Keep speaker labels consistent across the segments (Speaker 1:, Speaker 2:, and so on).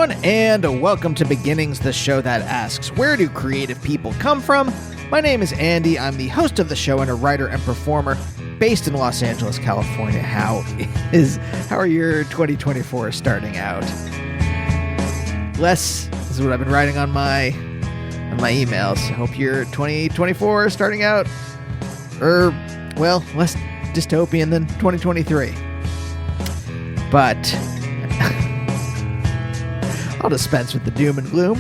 Speaker 1: everyone, and welcome to Beginnings, the show that asks, where do creative people come from? My name is Andy. I'm the host of the show and a writer and performer based in Los Angeles, California. How are your 2024 starting out? This is what I've been writing on my emails. Hope your 2024 is starting out, less dystopian than 2023. But I'll dispense with the doom and gloom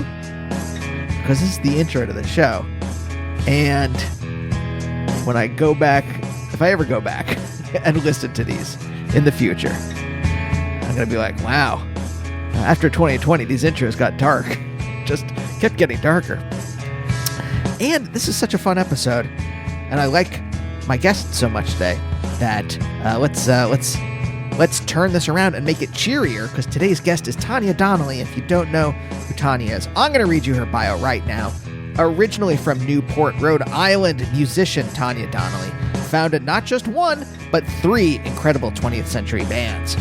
Speaker 1: because this is the intro to the show. And when I go back, if I ever go back and listen to these in the future, I'm going to be like, wow, after 2020, these intros got dark. Just kept getting darker. And this is such a fun episode. And I like my guest so much today that let's turn this around and make it cheerier, because today's guest is Tanya Donelly. If you don't know who Tanya is, I'm going to read you her bio right now. Originally from Newport, Rhode Island, musician Tanya Donelly founded not just one, but three incredible 20th century bands.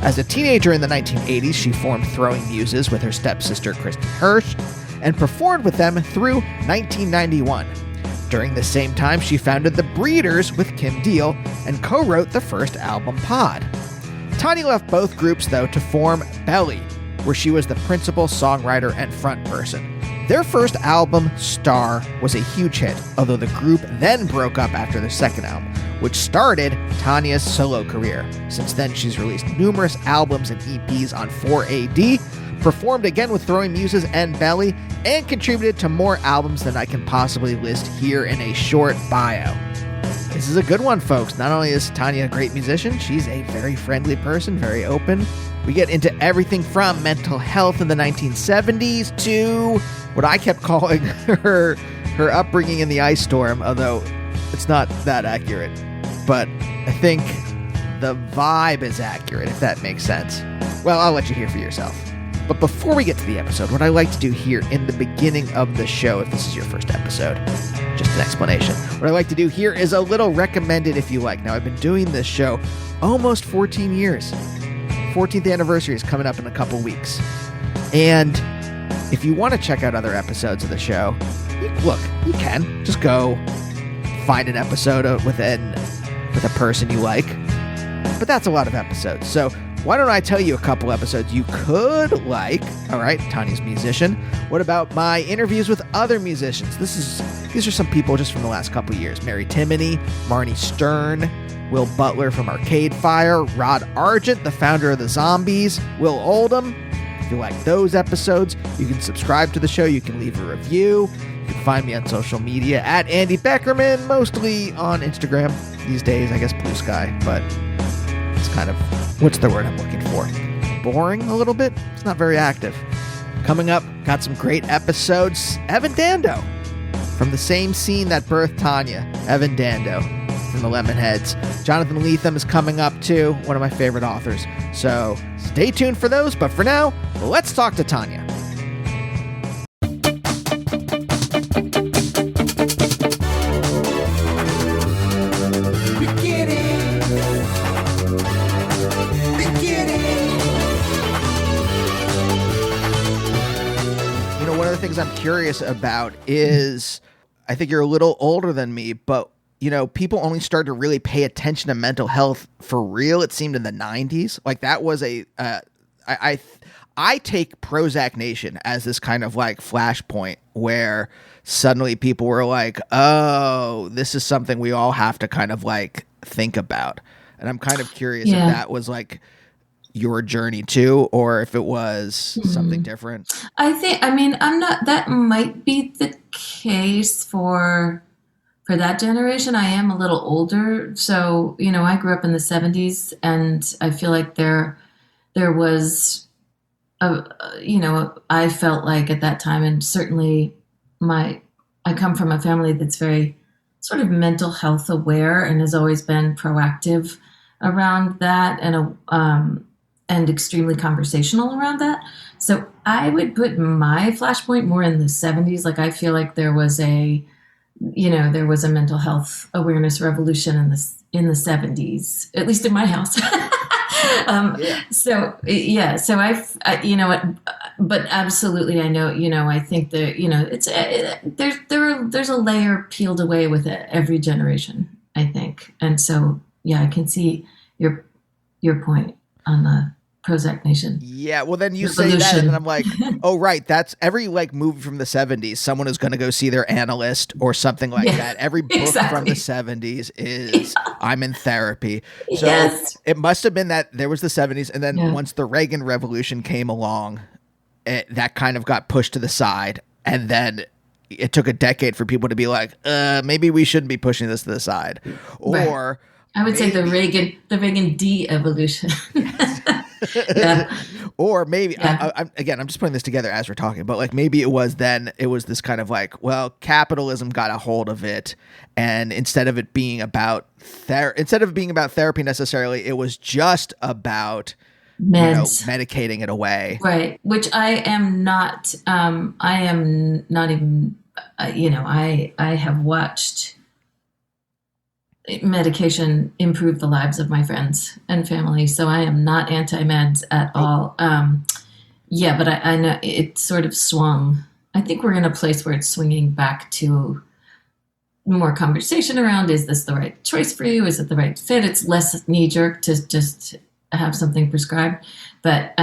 Speaker 1: As a teenager in the 1980s, she formed Throwing Muses with her stepsister Kristen Hirsch and performed with them through 1991. During the same time, she founded The Breeders with Kim Deal and co-wrote the first album, Pod. Tanya left both groups, though, to form Belly, where she was the principal songwriter and frontperson. Their first album, Star, was a huge hit, although the group then broke up after their second album, which started Tanya's solo career. Since then, she's released numerous albums and EPs on 4AD, performed again with Throwing Muses and Belly, and contributed to more albums than I can possibly list here in a short bio. This is a good one, folks. Not only is Tanya a great musician, she's a very friendly person, very open. We get into everything from mental health in the 1970s to what I kept calling her upbringing in the ice storm, although it's not that accurate. But I think the vibe is accurate, if that makes sense. Well, I'll let you hear for yourself. But before we get to the episode, what I like to do here in the beginning of the show, if this is your first episode, just an explanation. What I like to do here is a little recommended if you like. Now, I've been doing this show almost 14 years. 14th anniversary is coming up in a couple weeks. And if you want to check out other episodes of the show, you can. Just go find an episode with a person you like. But that's a lot of episodes. So why don't I tell you a couple episodes you could like? All right, Tanya's musician. What about my interviews with other musicians? These are some people just from the last couple years. Mary Timony, Marnie Stern, Will Butler from Arcade Fire, Rod Argent, the founder of the Zombies, Will Oldham. If you like those episodes, you can subscribe to the show. You can leave a review. You can find me on social media at Andy Beckerman, mostly on Instagram these days. I guess Blue Sky, but it's kind of, what's the word I'm looking for? Boring a little bit? It's not very active. Coming up, got some great episodes. Evan Dando, from the same scene that birthed Tanya. Evan Dando from the Lemonheads. Jonathan Lethem is coming up too, one of my favorite authors. So stay tuned for those, but for now, let's talk to Tanya. One of the things I'm curious about is, I think you're a little older than me, but people only started to really pay attention to mental health for real, it seemed, in the 90s. Like, that was I take Prozac Nation as this kind of like flashpoint where suddenly people were like, oh, this is something we all have to kind of like think about. And I'm kind of curious if that was like your journey too, or if it was something different.
Speaker 2: That might be the case for that generation. I am a little older. So, I grew up in the 70s, and I feel like there was, I felt like at that time, and certainly I come from a family that's very sort of mental health aware and has always been proactive around that, and extremely conversational around that. So I would put my flashpoint more in the 70s. Like, I feel like there was a mental health awareness revolution in the 70s, at least in my house. So yeah, so you know what, but absolutely, I know, I think that, it's there's a layer peeled away with it every generation, I think. And so, yeah, I can see your point on the Prozac Nation
Speaker 1: Yeah, well, then you say that, and then
Speaker 2: revolution.
Speaker 1: I'm like, oh, right. That's every like movie from the 70s. Someone is going to go see their analyst or something like
Speaker 2: Yeah,
Speaker 1: that. Every book from the
Speaker 2: exactly.
Speaker 1: 70s is I'm in therapy. So
Speaker 2: Yes.
Speaker 1: it must have been that there was the 70s, and then
Speaker 2: Yeah.
Speaker 1: once the Reagan Revolution came along, that kind of got pushed to the side, and then it took a decade for people to be like, maybe we shouldn't be pushing this to the side,
Speaker 2: Right.
Speaker 1: or
Speaker 2: I would say
Speaker 1: maybe.
Speaker 2: The Reagan de-evolution.
Speaker 1: Yes.
Speaker 2: Yeah.
Speaker 1: Or maybe
Speaker 2: Yeah.
Speaker 1: I'm just putting this together as we're talking, but like maybe it was this kind of like, well, capitalism got a hold of it, and instead of being about therapy necessarily, it was just about
Speaker 2: Meds.
Speaker 1: medicating it away.
Speaker 2: Right. Which I am not even, I have watched medication improve the lives of my friends and family. So I am not anti-meds at
Speaker 1: Nope.
Speaker 2: all. Yeah, but I know it sort of swung. I think we're in a place where it's swinging back to more conversation around, is this the right choice for you? Is it the right fit? It's less knee jerk to just have something prescribed. But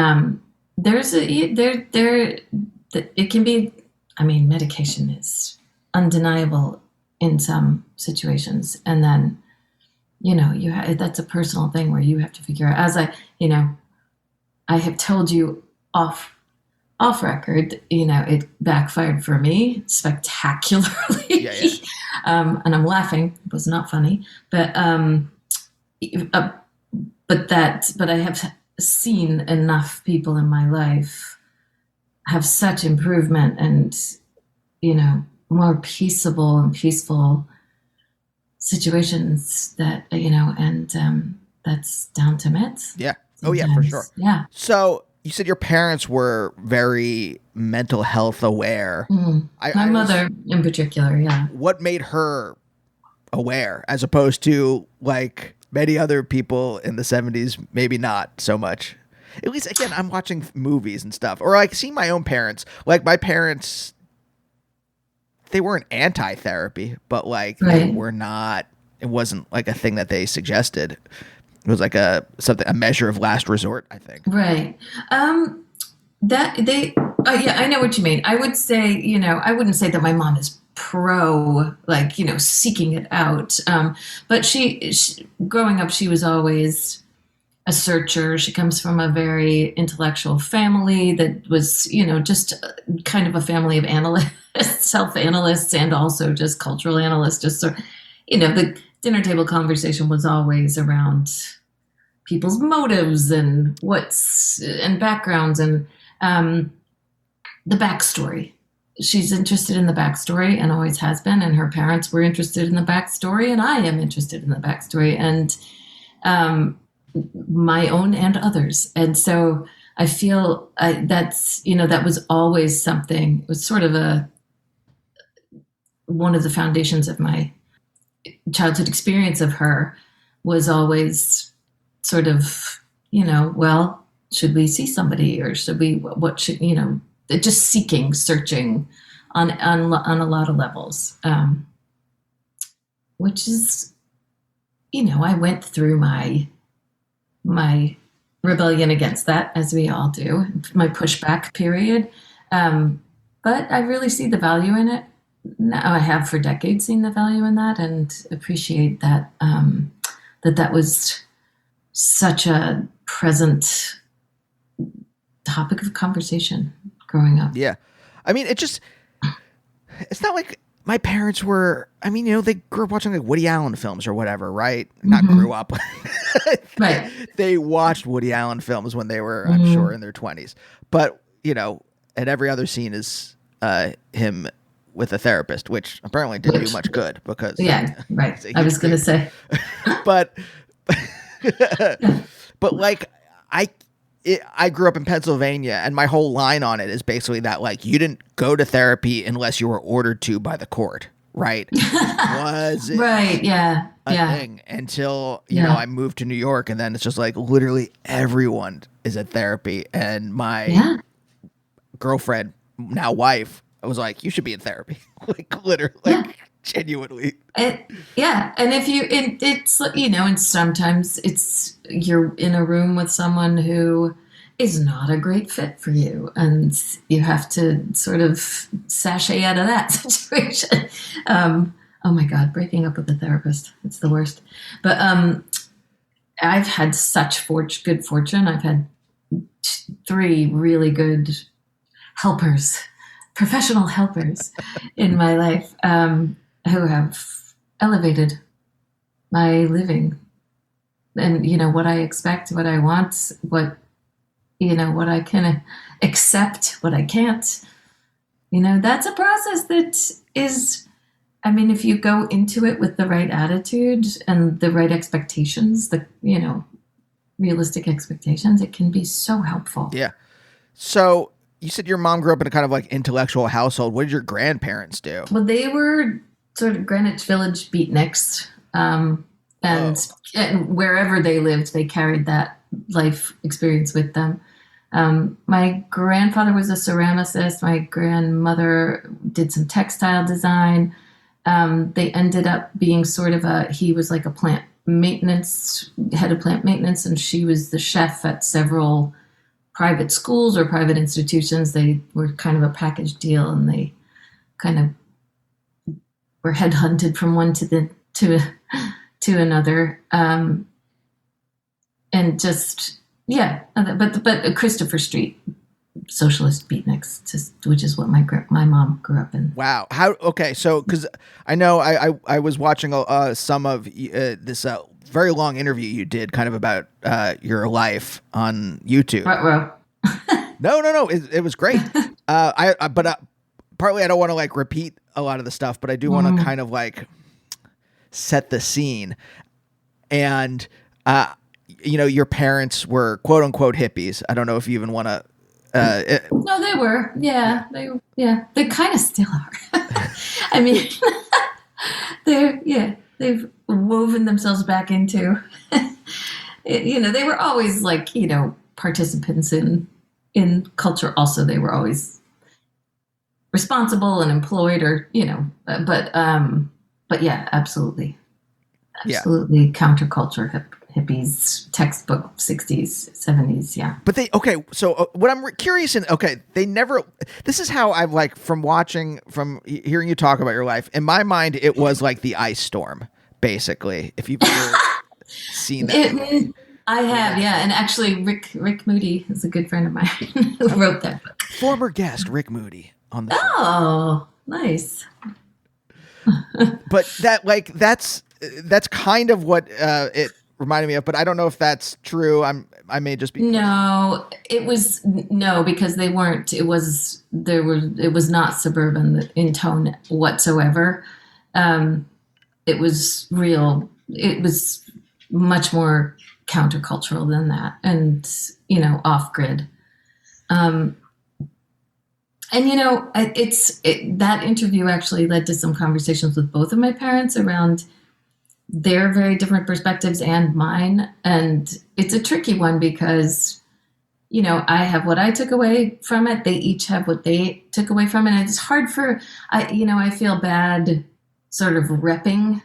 Speaker 2: it can be, I mean, medication is undeniable in some situations. And then, that's a personal thing where you have to figure out, I have told you off record, it backfired for me spectacularly.
Speaker 1: Yeah, yeah.
Speaker 2: And I'm laughing. It was not funny, uh, but I have seen enough people in my life have such improvement and, more peaceful situations that, and that's down to meds
Speaker 1: Yeah. Oh yeah, for sure.
Speaker 2: sometimes. Yeah.
Speaker 1: So you said your parents were very mental health aware.
Speaker 2: My
Speaker 1: I was
Speaker 2: mother in particular, yeah.
Speaker 1: What made her aware as opposed to like many other people in the 70s, maybe not so much. At least again, I'm watching movies and stuff, or like seeing my own parents. Like my parents, they weren't anti-therapy, but like they
Speaker 2: Right.
Speaker 1: were not. It wasn't like a thing that they suggested. It was like a measure of last resort, I think.
Speaker 2: Right. That they, yeah, I know what you mean. I would say, I wouldn't say that my mom is pro, like, seeking it out. But she, growing up, she was always a searcher. She comes from a very intellectual family that was, just kind of a family of analysts, self-analysts, and also just cultural analysts. Just so, the dinner table conversation was always around people's motives and and backgrounds and the backstory. She's interested in the backstory and always has been, and her parents were interested in the backstory, and I am interested in the backstory, and my own and others. And so I feel that was always something. It was sort of one of the foundations of my childhood experience of her was always sort of, well, should we see somebody, or should we, what should, just searching on a lot of levels, which is, I went through my rebellion against that, as we all do, my pushback period. But I really see the value in it. Now I have for decades seen the value in that and appreciate that, that was such a present topic of conversation growing up.
Speaker 1: Yeah. I mean, it's not like my parents were, they grew up watching like Woody Allen films or whatever, right? Not
Speaker 2: Mm-hmm.
Speaker 1: grew up.
Speaker 2: Right.
Speaker 1: They watched Woody Allen films when they were, I'm
Speaker 2: Mm-hmm.
Speaker 1: sure, in their 20s. But, and every other scene is him with a therapist, which apparently didn't do
Speaker 2: Which,
Speaker 1: much good because
Speaker 2: yeah, right.
Speaker 1: he's a
Speaker 2: I
Speaker 1: huge
Speaker 2: was going to say,
Speaker 1: but but like I grew up in Pennsylvania, and my whole line on it is basically that like you didn't go to therapy unless you were ordered to by the court, right? Wasn't
Speaker 2: Right. Yeah.
Speaker 1: a
Speaker 2: Yeah.
Speaker 1: thing until, you know, I moved to New York, and then it's just like literally everyone is at therapy. And my girlfriend, now wife, was like, you should be in therapy. Like literally, like genuinely.
Speaker 2: Yeah. And if you, it's, you know, and sometimes it's, you're in a room with someone who is not a great fit for you, and you have to sort of sashay out of that situation. Oh my God, breaking up with a therapist. It's the worst. But I've had such good fortune. I've had 3 really good helpers, professional helpers in my life who have elevated my living and, you know, what I expect, what I want, what, you know, what I can accept, what I can't. You know, that's a process that is, I mean, if you go into it with the right attitude and the right expectations, the, you know, realistic expectations, it can be so helpful.
Speaker 1: Yeah. So you said your mom grew up in a kind of like intellectual household. What did your grandparents do?
Speaker 2: Well, they were sort of Greenwich Village beatniks. And wherever they lived, they carried that life experience with them. My grandfather was a ceramicist. My grandmother did some textile design. They ended up being sort of he was like a plant maintenance, head of plant maintenance, and she was the chef at several private schools or private institutions. They were kind of a package deal, and they kind of were headhunted from one to another. And just, but Christopher Street socialist beatniks, which is what my mom grew up in.
Speaker 1: Wow. Okay. So, cause I know I was watching some of this very long interview you did kind of about your life on YouTube. No. It was great. But partly I don't want to like repeat a lot of the stuff, but I do want to kind of like set the scene. And, you know, your parents were quote unquote hippies. I don't know if you even want to.
Speaker 2: No, they were. Yeah. They kind of still are. I mean, they've woven themselves back into, you know, they were always like, you know, participants in culture. Also, they were always responsible and employed, or, you know, but yeah, absolutely counterculture, hippies, textbook 60s, 70s. Yeah.
Speaker 1: But so what I'm curious they never, this is how I've like from hearing you talk about your life, in my mind, it was like the ice storm, basically. If you've ever seen that.
Speaker 2: I have. Yeah. And actually Rick Moody is a good friend of mine who wrote that book.
Speaker 1: Former guest, Rick Moody on the show.
Speaker 2: Oh, nice.
Speaker 1: But that's kind of what it reminded me of, but I don't know if that's true. I may just be.
Speaker 2: No, because they weren't. It was not suburban in tone whatsoever. It was real. It was much more countercultural than that, and, you know, off grid. And, you know, that interview actually led to some conversations with both of my parents around their very different perspectives and mine. And it's a tricky one because, you know, I have what I took away from it. They each have what they took away from it. And it's hard I feel bad sort of repping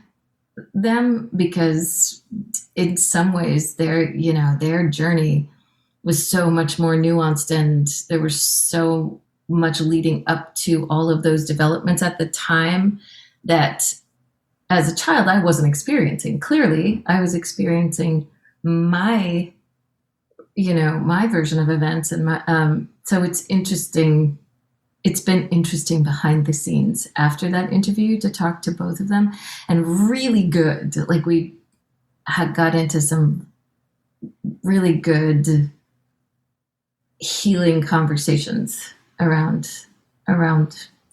Speaker 2: them because in some ways their journey was so much more nuanced, and there was so much leading up to all of those developments at the time that as a child I wasn't experiencing. Clearly, I was experiencing my version of events, and so it's interesting. It's been interesting behind the scenes after that interview to talk to both of them, and really good. Like, we had got into some really good healing conversations around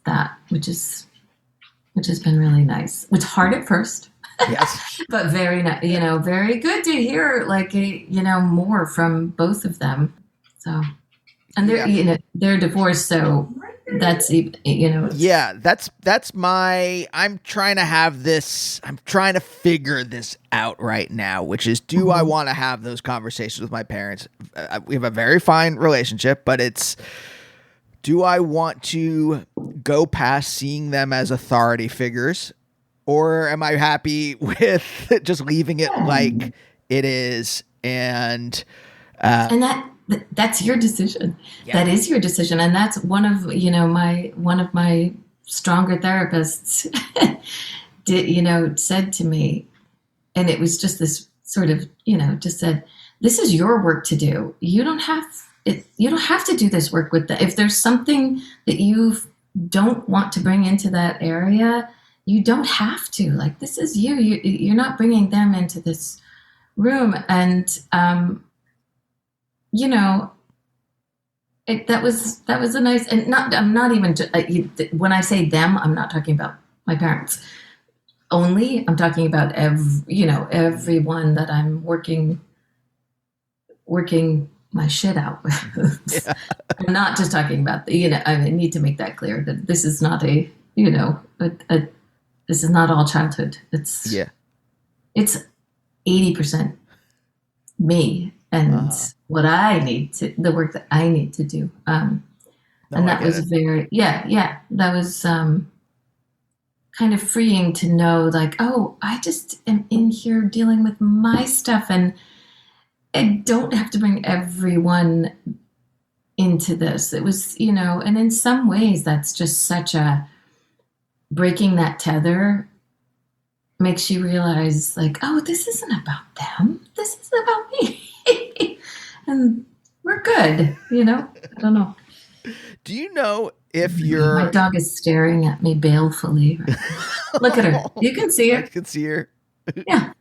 Speaker 2: that, which has been really nice. It's hard at first,
Speaker 1: yes,
Speaker 2: but very good to hear more from both of them. So, and they're divorced, so that's even,
Speaker 1: Yeah, that's my I'm trying to figure this out right now, which is, do I
Speaker 2: Mhm.
Speaker 1: want to have those conversations with my parents? We have a very fine relationship, but it's, do I want to go past seeing them as authority figures, or am I happy with just leaving it like it is? And
Speaker 2: And that's your decision.
Speaker 1: yeah,
Speaker 2: That is your decision, and that's one of my stronger therapists did said to me, and it was just this sort of just said, this is your work to do. You don't have to do this work with that. If there's something that you don't want to bring into that area, you don't have to. Like, this is you're not bringing them into this room. And you know that was a nice, and not I'm not even when I say them, I'm not talking about my parents only. I'm talking about everyone that I'm working my shit out with.
Speaker 1: yeah,
Speaker 2: I'm not just talking about I need to make that clear that this is not this is not all childhood.
Speaker 1: yeah.
Speaker 2: It's 80% me and what I need to, the work that I need to do.
Speaker 1: No,
Speaker 2: And
Speaker 1: I
Speaker 2: that
Speaker 1: get
Speaker 2: was
Speaker 1: it.
Speaker 2: that was kind of freeing to know, like, oh, I just am in here dealing with my stuff, and I don't have to bring everyone into this. It was, and in some ways that's just such a breaking that tether makes you realize, like, oh, this isn't about them. This is about me. And we're good, I don't know.
Speaker 1: Do you know if
Speaker 2: My
Speaker 1: you're
Speaker 2: dog is staring at me balefully. Look at her. You can see
Speaker 1: I
Speaker 2: her.
Speaker 1: can see her.
Speaker 2: Yeah.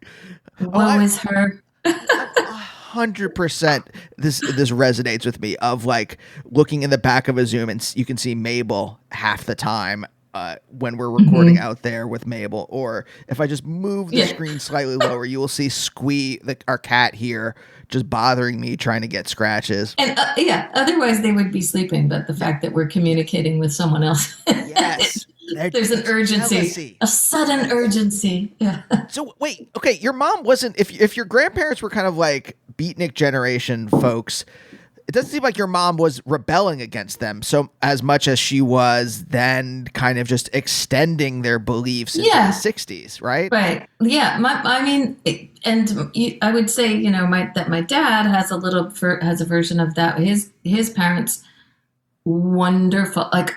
Speaker 1: Oh,
Speaker 2: Woe is her.
Speaker 1: 100%. This resonates with me, of like looking in the back of a Zoom and you can see Mabel half the time when we're recording out there with Mabel. Or if I just move the screen slightly lower, you will see Squee, our cat here, just bothering me, trying to get scratches.
Speaker 2: And otherwise they would be sleeping. But the fact that we're communicating with someone else,
Speaker 1: Yes.
Speaker 2: there's an urgency,
Speaker 1: Jealousy.
Speaker 2: a sudden urgency. Yeah.
Speaker 1: So wait, okay, your mom wasn't, if your grandparents were kind of like beatnik generation folks, it doesn't seem like your mom was rebelling against them so as much as she was then kind of just extending their beliefs into the 60s, right?
Speaker 2: Right. Yeah. I would say, that my dad has has a version of that. His parents, wonderful. Like,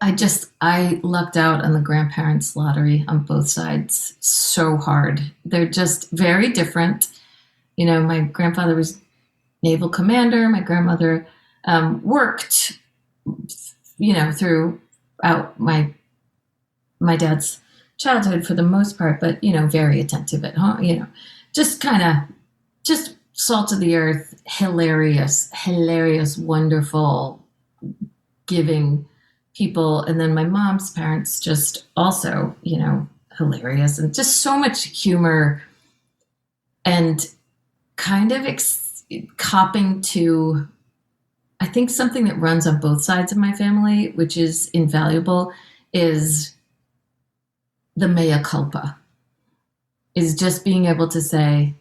Speaker 2: I lucked out on the grandparents lottery on both sides so hard. They're just very different. My grandfather was naval commander. My grandmother worked, throughout my dad's childhood for the most part, but very attentive at home. Just just salt of the earth, hilarious, wonderful, giving people. And then my mom's parents, just also hilarious, and just so much humor, and kind of copping to, I think, something that runs on both sides of my family, which is invaluable, is the mea culpa, is just being able to say,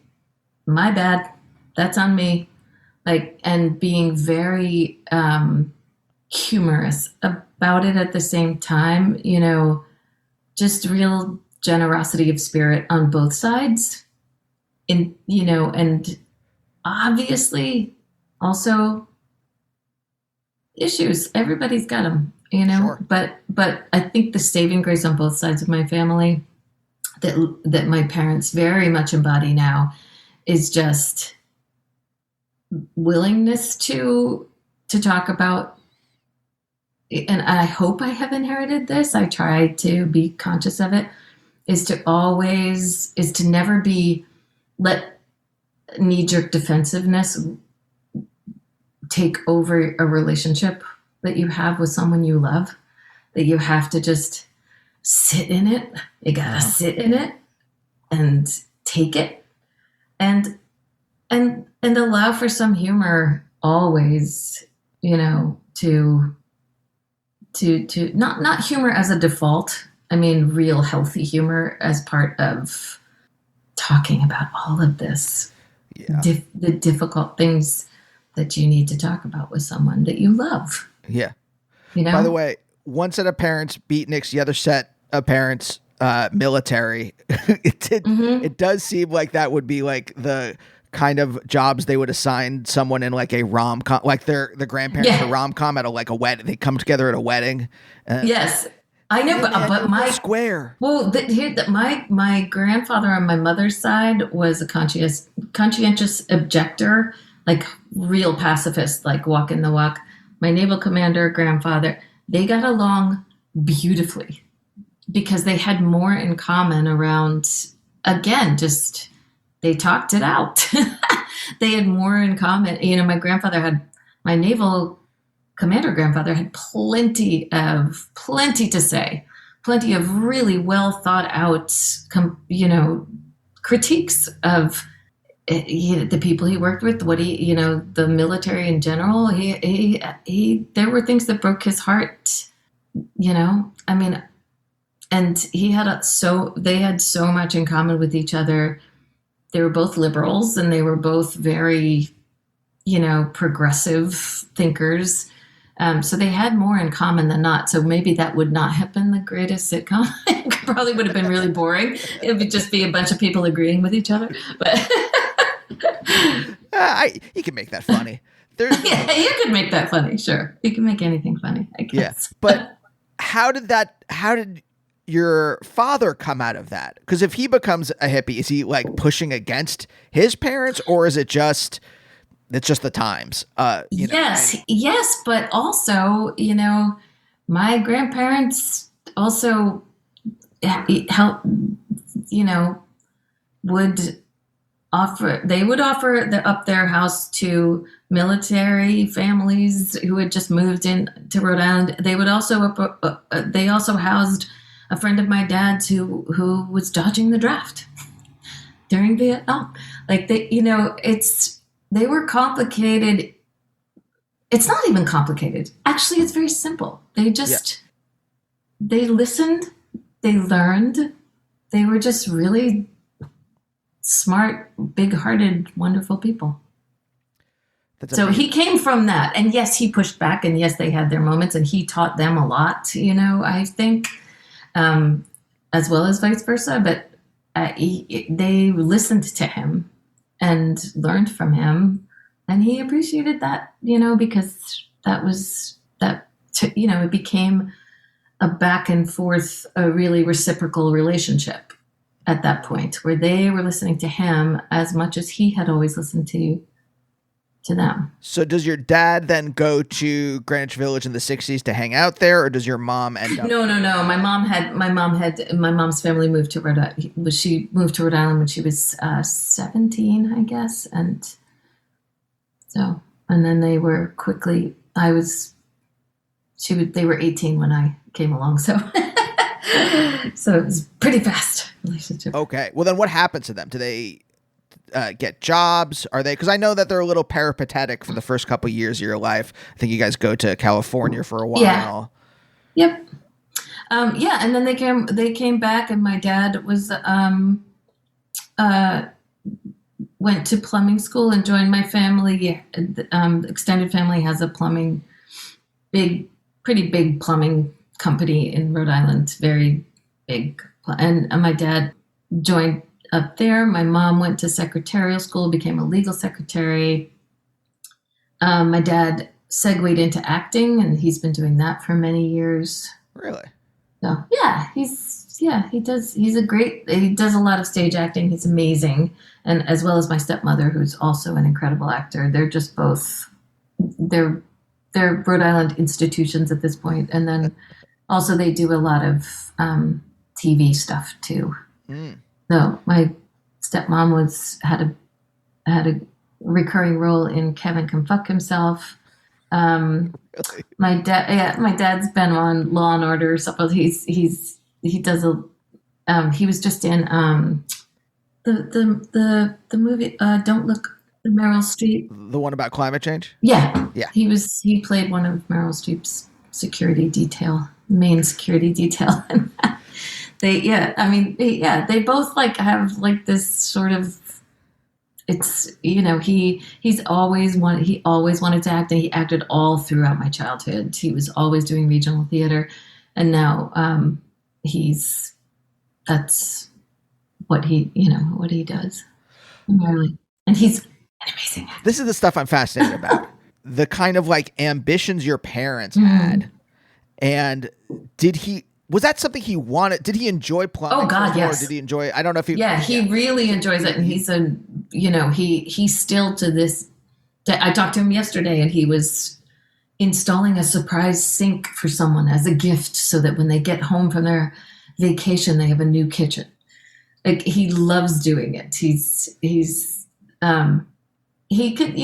Speaker 2: my bad, that's on me. Like, and being very humorous about it at the same time, just real generosity of spirit on both sides. And obviously also issues. Everybody's got them,
Speaker 1: Sure.
Speaker 2: but I think the saving grace on both sides of my family that my parents very much embody now is just willingness to talk about, and I hope I have inherited this. I try to be conscious of it, is to never let knee-jerk defensiveness take over a relationship that you have with someone you love, that you have to just sit in it. You gotta sit in it and take it, and allow for some humor always, to to not humor as a default. I mean, real healthy humor as part of talking about all of this,
Speaker 1: Yeah.
Speaker 2: the difficult things that you need to talk about with someone that you love.
Speaker 1: Yeah.
Speaker 2: You
Speaker 1: By the
Speaker 2: know?
Speaker 1: way, one set of parents beatniks, the other set of parents military. It does seem like that would be like the kind of jobs they would assign someone in like a rom com, like the grandparents for
Speaker 2: Yeah.
Speaker 1: rom com at a like a wedding. They come together at a wedding.
Speaker 2: Yes. I know,
Speaker 1: Hey man,
Speaker 2: but
Speaker 1: you're real
Speaker 2: my
Speaker 1: square.
Speaker 2: well, my grandfather on my mother's side was a conscientious objector, like real pacifist, like walking the walk. My naval commander grandfather, they got along beautifully because they had more in common around, again, just they talked it out. They had more in common. You know, my naval commander grandfather had plenty to say, plenty of really well thought out, critiques of the people he worked with, the military in general. There were things that broke his heart. I mean, and they had so much in common with each other. They were both liberals, and they were both very, progressive thinkers. So they had more in common than not. So maybe that would not have been the greatest sitcom. It probably would have been really boring. It would just be a bunch of people agreeing with each other. But
Speaker 1: You can make that funny.
Speaker 2: yeah, you could make that funny. Sure, you can make anything funny, I guess.
Speaker 1: Yeah, but how did your father come out of that? Because if he becomes a hippie, is he like pushing against his parents, or is it's just the times?
Speaker 2: Yes, but also, my grandparents also help, would offer up their house to military families who had just moved in to Rhode Island. They also housed a friend of my dad's who was dodging the draft during Vietnam. Like they were complicated. It's not even complicated. Actually, it's very simple. They listened, they learned, they were just really smart, big-hearted, wonderful people. So he came from that. And yes, he pushed back, and yes, they had their moments, and he taught them a lot, I think, as well as vice versa. But they listened to him and learned from him, and he appreciated that, because it became a back and forth, a really reciprocal relationship at that point, where they were listening to him as much as he had always listened to them.
Speaker 1: So does your dad then go to Greenwich Village in the 60s to hang out there, or does your mom end up?
Speaker 2: No. My mom's family moved to Rhode Island. She moved to Rhode Island when she was 17, I guess. And then they were they were 18 when I came along. So it was pretty fast relationship.
Speaker 1: Okay. Well, then what happens to them? Do they get jobs? Are they, because I know that they're a little peripatetic for the first couple of years of your life. I think you guys go to California for a while.
Speaker 2: Yeah. Yep. And then they came back, and my dad was went to plumbing school and joined my family. Extended family has a pretty big plumbing company in Rhode Island, very big. And my dad joined up there. My mom went to secretarial school, became a legal secretary. My dad segued into acting, and he's been doing that for many years.
Speaker 1: Really?
Speaker 2: So he does. He does a lot of stage acting. He's amazing. And as well as my stepmother, who's also an incredible actor. They're just both, they're Rhode Island institutions at this point. And then also they do a lot of TV stuff too. So my stepmom had a recurring role in Kevin Can Fuck Himself.
Speaker 1: Really?
Speaker 2: My dad's been on Law and Order. So he was just in the movie Don't Look, the Meryl Streep.
Speaker 1: The one about climate change?
Speaker 2: Yeah.
Speaker 1: Yeah.
Speaker 2: He played one of Meryl Streep's security detail, main security detail. They both like have like this sort of, it's, he always wanted to act, and he acted all throughout my childhood. He was always doing regional theater, and now that's what he does primarily. And he's an amazing actor.
Speaker 1: This is the stuff I'm fascinated about. The kind of like ambitions your parents had. And was that something he wanted? Did he enjoy plumbing?
Speaker 2: Oh God, yes.
Speaker 1: Or did he enjoy, I don't know if he...
Speaker 2: Yeah, he really enjoys it. And he's still to this day. I talked to him yesterday, and he was installing a surprise sink for someone as a gift so that when they get home from their vacation, they have a new kitchen. Like, he loves doing it. He could,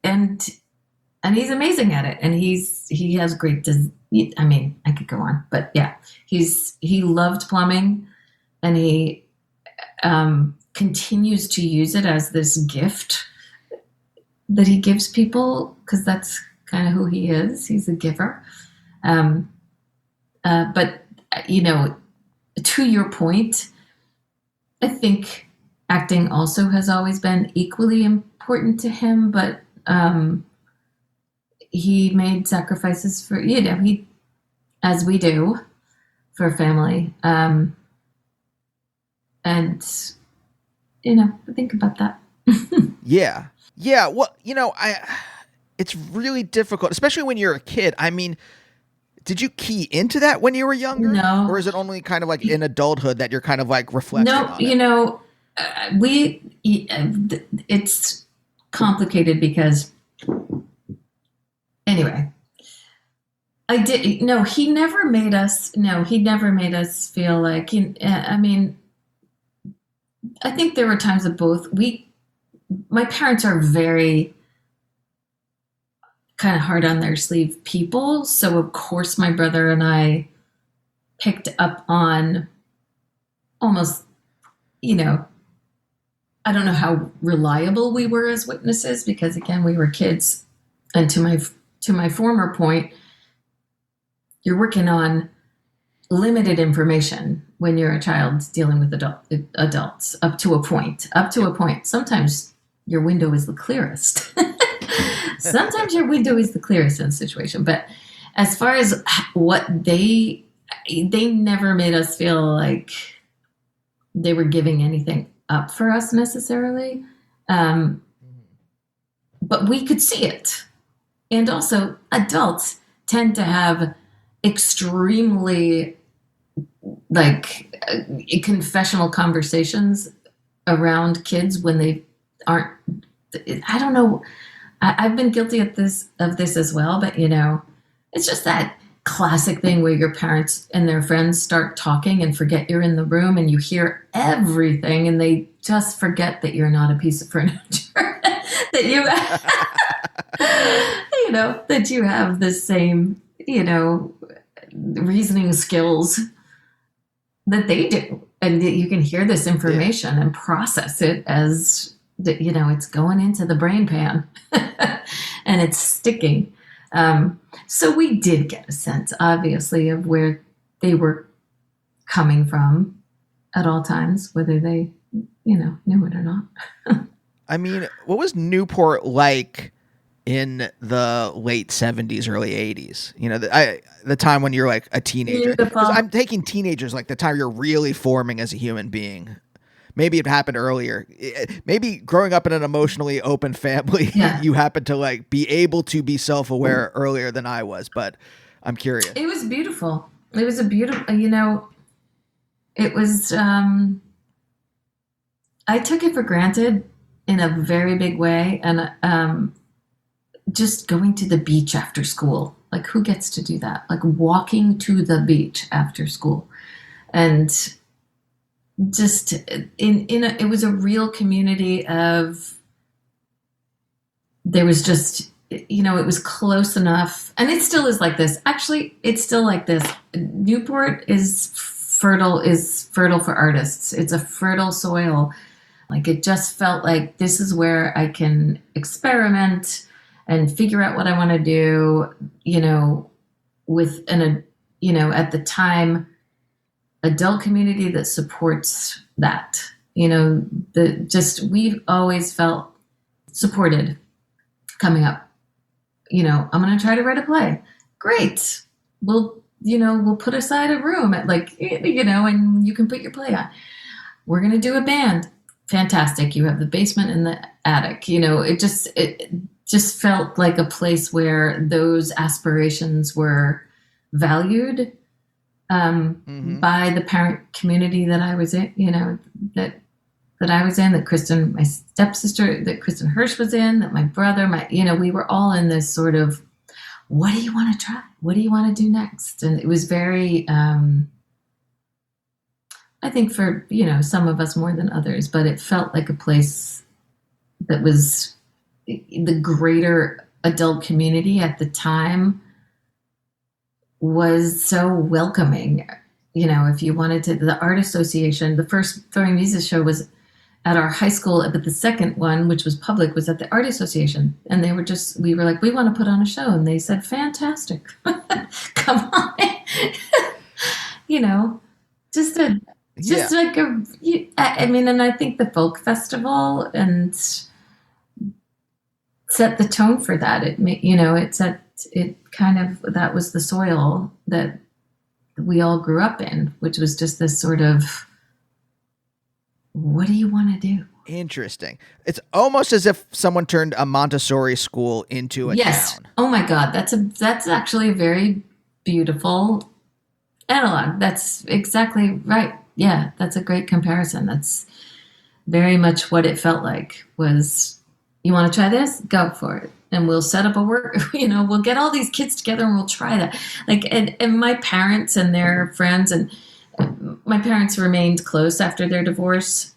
Speaker 2: and he's amazing at it. And he has great, I could go on, but yeah, he loved plumbing, and he continues to use it as this gift that he gives people, because that's kind of who he is. He's a giver. But to your point, I think acting also has always been equally important to him, but he made sacrifices for, as we do, for family. And, think about that.
Speaker 1: Yeah. Yeah. Well, it's really difficult, especially when you're a kid. I mean, did you key into that when you were younger?
Speaker 2: No.
Speaker 1: Or is it only kind of like in adulthood that you're kind of like reflecting on it?
Speaker 2: It's complicated because, anyway, he never made us feel like, I think there were times of both. My parents are very kind of hard on their sleeve people. So of course my brother and I picked up on almost, I don't know how reliable we were as witnesses, because again, we were kids. And to my former point, you're working on limited information when you're a child dealing with adults up to a point. Sometimes your window is the clearest. Sometimes your window is the clearest in a situation. But as far as what they never made us feel like they were giving anything up for us necessarily. But we could see it. And also, adults tend to have extremely confessional conversations around kids when they aren't. I don't know. I've been guilty of this as well, but it's just that classic thing where your parents and their friends start talking and forget you're in the room, and you hear everything, and they just forget that you're not a piece of furniture, that you that you have the same reasoning skills that they do, and that you can hear this information and process it as it's going into the brain pan and it's sticking. So we did get a sense, obviously, of where they were coming from at all times, whether they, knew it or not.
Speaker 1: I mean, what was Newport like in the late 70s, early 80s? The time when you're like a teenager. 'Cause I'm taking teenagers like the time you're really forming as a human being. Maybe it happened earlier. Maybe growing up in an emotionally open family, you happen to like be able to be self-aware earlier than I was, but I'm curious.
Speaker 2: It was beautiful. It was it was, I took it for granted in a very big way. And, just going to the beach after school, like who gets to do that? Like walking to the beach after school, and just it was a real community of, there was just, it was close enough, and it still is like this. Actually, it's still like this. Newport is fertile for artists. It's a fertile soil. Like, it just felt like this is where I can experiment and figure out what I want to do, with at the time, adult community that supports that. We've always felt supported coming up. I'm going to try to write a play. Great. We'll put aside a room at and you can put your play on. We're going to do a band. Fantastic. You have the basement and the attic. It just felt like a place where those aspirations were valued by the parent community that I was in, that I was in, that Kristen, my stepsister, that Kristen Hirsch was in, that my brother, we were all in this sort of, what do you want to try? What do you want to do next? And it was very, I think for, some of us more than others, but it felt like a place that was the greater adult community at the time was so welcoming. If you wanted to, the art association, the first throwing music show was at our high school, but the second one, which was public, was at the art association. And we were like, we want to put on a show. And they said, fantastic. Come on. And I think the folk festival and set the tone for that. That was the soil that we all grew up in, which was just this sort of, what do you want to do?
Speaker 1: Interesting. It's almost as if someone turned a Montessori school into a town.
Speaker 2: Oh my God. That's actually a very beautiful analog. That's exactly right. Yeah. That's a great comparison. That's very much what it felt like. Was, you want to try this? Go for it. And we'll set up a work, we'll get all these kids together and we'll try that. And my parents and their friends, and my parents remained close after their divorce.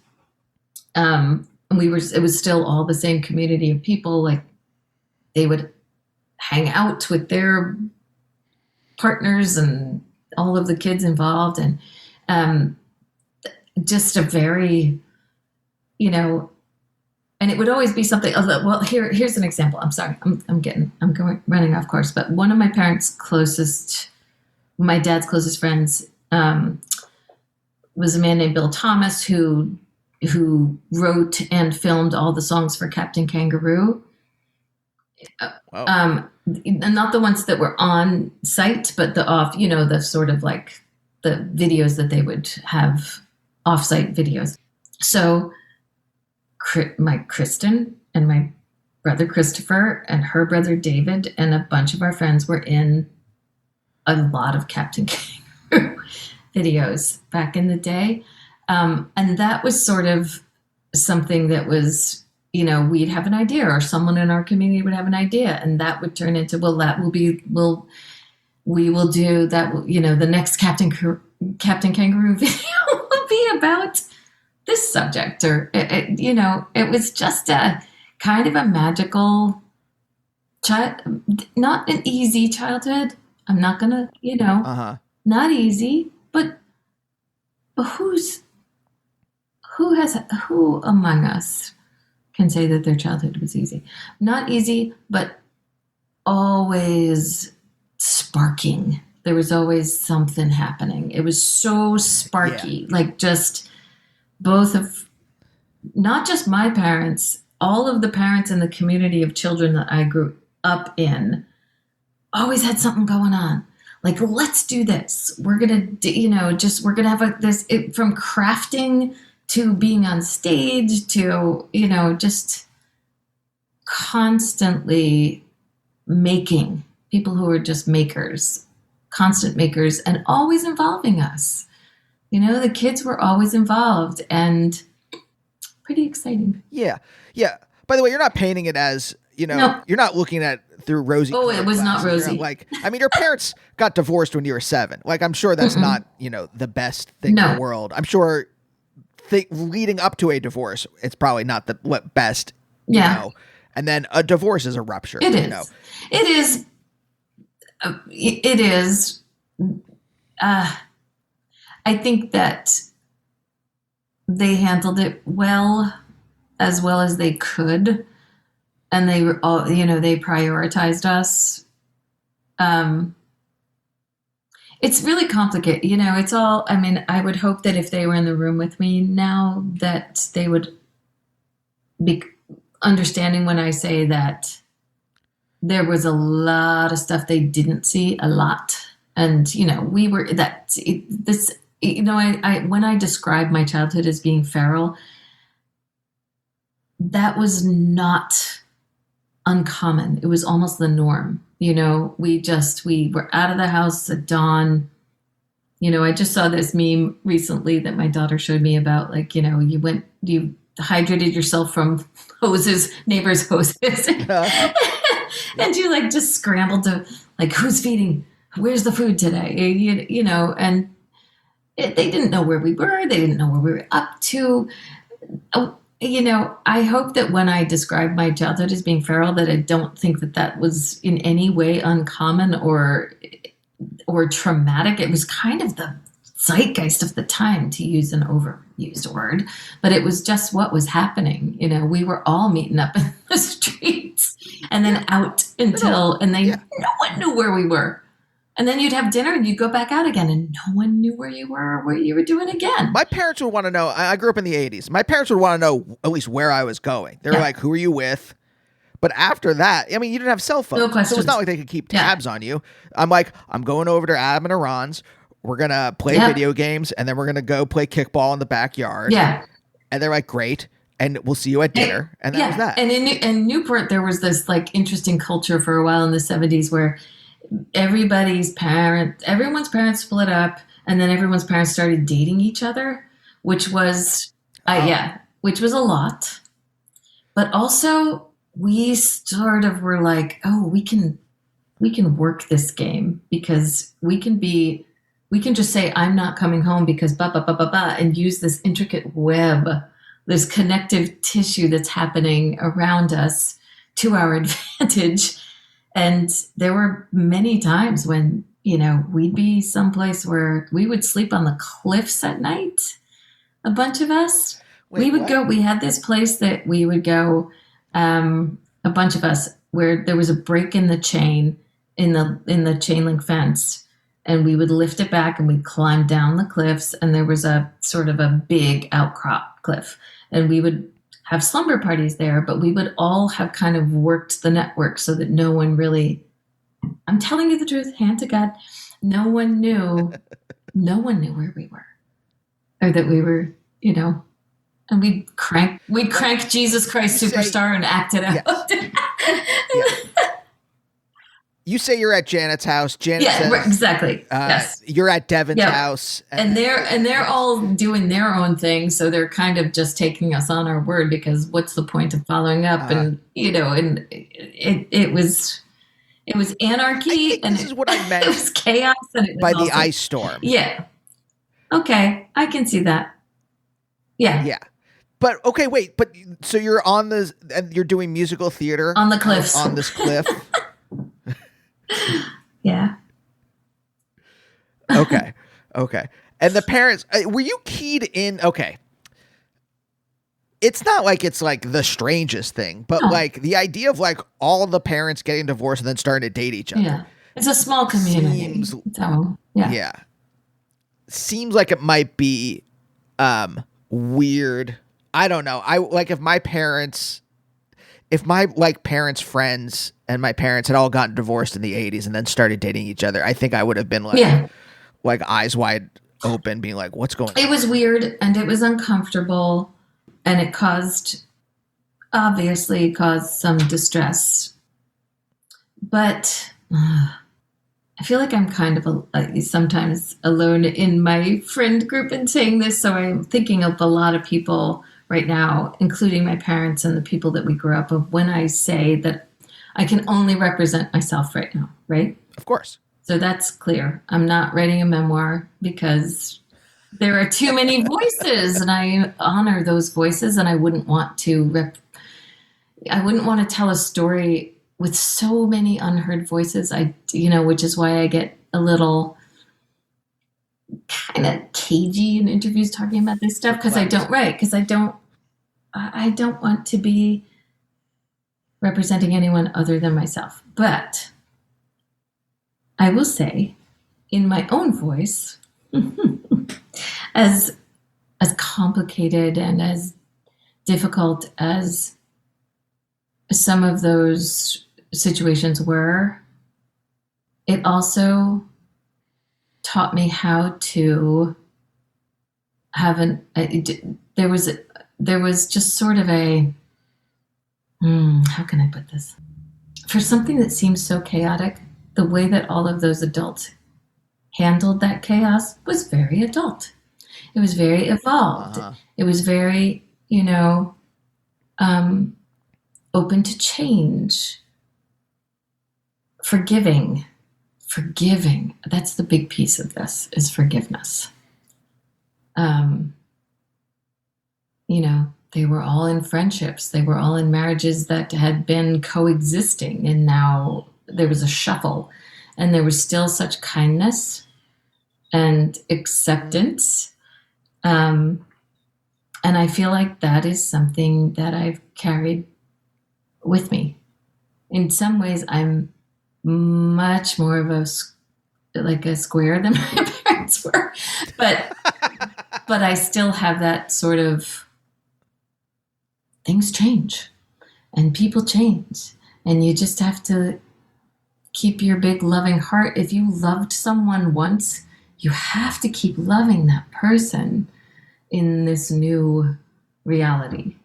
Speaker 2: And it was still all the same community of people. Like, they would hang out with their partners and all of the kids involved. And just a very, and it would always be something. Well, here's an example. I'm sorry, I'm running off course. But one of my dad's closest friends, was a man named Bill Thomas who wrote and filmed all the songs for Captain Kangaroo. Not the ones that were on site, but the sort of like the videos that they would have, off-site videos. So my Kristen and my brother Christopher and her brother David and a bunch of our friends were in a lot of Captain Kangaroo videos back in the day. And that was sort of something that was, we'd have an idea, or someone in our community would have an idea, and that would turn into, we will do that. The next Captain Kangaroo video will be about this subject, or it was just a kind of a magical not an easy childhood. I'm not gonna, not easy, but who among us can say that their childhood was easy? Not easy, but always sparking. There was always something happening. It was so sparky, like just both of, not just my parents, all of the parents in the community of children that I grew up in always had something going on. Like, let's do this. We're going to, we're going to have from crafting to being on stage to, just constantly making, people who are just makers, constant makers, and always involving us. The kids were always involved, and pretty exciting.
Speaker 1: Yeah. Yeah. By the way, you're not painting it as,
Speaker 2: No.
Speaker 1: You're not looking at through rosy.
Speaker 2: Oh, it was not rosy.
Speaker 1: Your parents got divorced when you were 7. I'm sure that's not, the best thing in the world. I'm sure leading up to a divorce, it's probably not the best, and then a divorce is a rupture.
Speaker 2: It is. It is. It is. I think that they handled it as well as they could. And they were all, they prioritized us. It's really complicated. It's all, I mean, I would hope that if they were in the room with me now, that they would be understanding when I say that there was a lot of stuff they didn't see, a lot. And, we were that this, I when I describe my childhood as being feral, that was not uncommon. It was almost the norm. We were out of the house at dawn. I just saw this meme recently that my daughter showed me about, like, you hydrated yourself from neighbors' hoses. And you like just scrambled to, like, who's feeding? Where's the food today? And they didn't know where we were. They didn't know what we were up to. I hope that when I describe my childhood as being feral, that I don't think that was in any way uncommon or traumatic. It was kind of the zeitgeist of the time, to use an overused word, but it was just what was happening. We were all meeting up in the streets and then out no one knew where we were. And then you'd have dinner and you'd go back out again and no one knew where you were or what you were doing again.
Speaker 1: My parents would want to know. I grew up in the 80s. My parents would want to know at least where I was going. They were like, who are you with? But after that, I mean, you didn't have cell phones.
Speaker 2: No questions.
Speaker 1: So it's not like they could keep tabs on you. I'm like, I'm going over to Adam and Iran's. We're going to play video games, and then we're going to go play kickball in the backyard.
Speaker 2: Yeah.
Speaker 1: And they're like, great. And we'll see you at dinner. And that was that.
Speaker 2: And in Newport, there was this like interesting culture for a while in the 70s where everyone's parents split up, and then everyone's parents started dating each other, which was, which was a lot. But also, we sort of were like, oh, we can work this game because we can just say, I'm not coming home because blah, blah, blah, blah, blah, and use this intricate web, this connective tissue that's happening around us to our advantage. And there were many times when, we'd be someplace where we would sleep on the cliffs at night, a bunch of us. We had this place that we would go, a bunch of us, where there was a break in the chain, in the chain link fence. And we would lift it back and we'd climb down the cliffs, and there was a sort of a big outcrop cliff. And we would have slumber parties there, but we would all have kind of worked the network so that no one really, I'm telling you the truth, hand to God, no one knew where we were, or that we were, and we'd crank Jesus Christ Superstar and act it out.
Speaker 1: Yes. You say you're at Janet's house. Janet says,
Speaker 2: exactly. Yes.
Speaker 1: You're at Devin's house.
Speaker 2: And they're all doing their own thing. So they're kind of just taking us on our word, because what's the point of following up? And, and it was anarchy. And
Speaker 1: this is what I meant.
Speaker 2: It was chaos. And it was
Speaker 1: by the ice storm.
Speaker 2: Yeah. Okay. I can see that. Yeah.
Speaker 1: Yeah. But okay, wait. But so you're on this, and you're doing musical theater
Speaker 2: on the cliffs,
Speaker 1: on this cliff.
Speaker 2: Yeah.
Speaker 1: Okay. And the parents, were you keyed in? Okay. It's not like it's like the strangest thing, but like the idea of like all the parents getting divorced and then starting to date each other.
Speaker 2: Yeah. It's a small community.
Speaker 1: Yeah. Seems like it might be weird. I don't know. If my like parents' friends and my parents had all gotten divorced in the 80s and then started dating each other, I think I would have been like eyes wide open, being like, what's going on?
Speaker 2: It was weird and it was uncomfortable, and it obviously caused some distress. But I feel like I'm kind of sometimes alone in my friend group in saying this, so I'm thinking of a lot of people right now, including my parents and the people that we grew up with, when I say that I can only represent myself right now, right?
Speaker 1: Of course.
Speaker 2: So that's clear. I'm not writing a memoir because there are too many voices, and I honor those voices, and I wouldn't want to tell a story with so many unheard voices. Which is why I get a little kind of cagey in interviews talking about this stuff, because I don't want to be representing anyone other than myself. But I will say in my own voice, as complicated and as difficult as some of those situations were, it also taught me how to have there was just sort of a, how can I put this? For something that seems so chaotic, the way that all of those adults handled that chaos was very adult. It was very evolved. It was very, open to change, forgiving. That's the big piece of this, is forgiveness. They were all in friendships. They were all in marriages that had been coexisting, and now there was a shuffle, and there was still such kindness and acceptance. And I feel like that is something that I've carried with me. In some ways, I'm much more of a square than my parents were, but I still have that sort of, things change and people change, and you just have to keep your big loving heart. If you loved someone once, you have to keep loving that person in this new reality.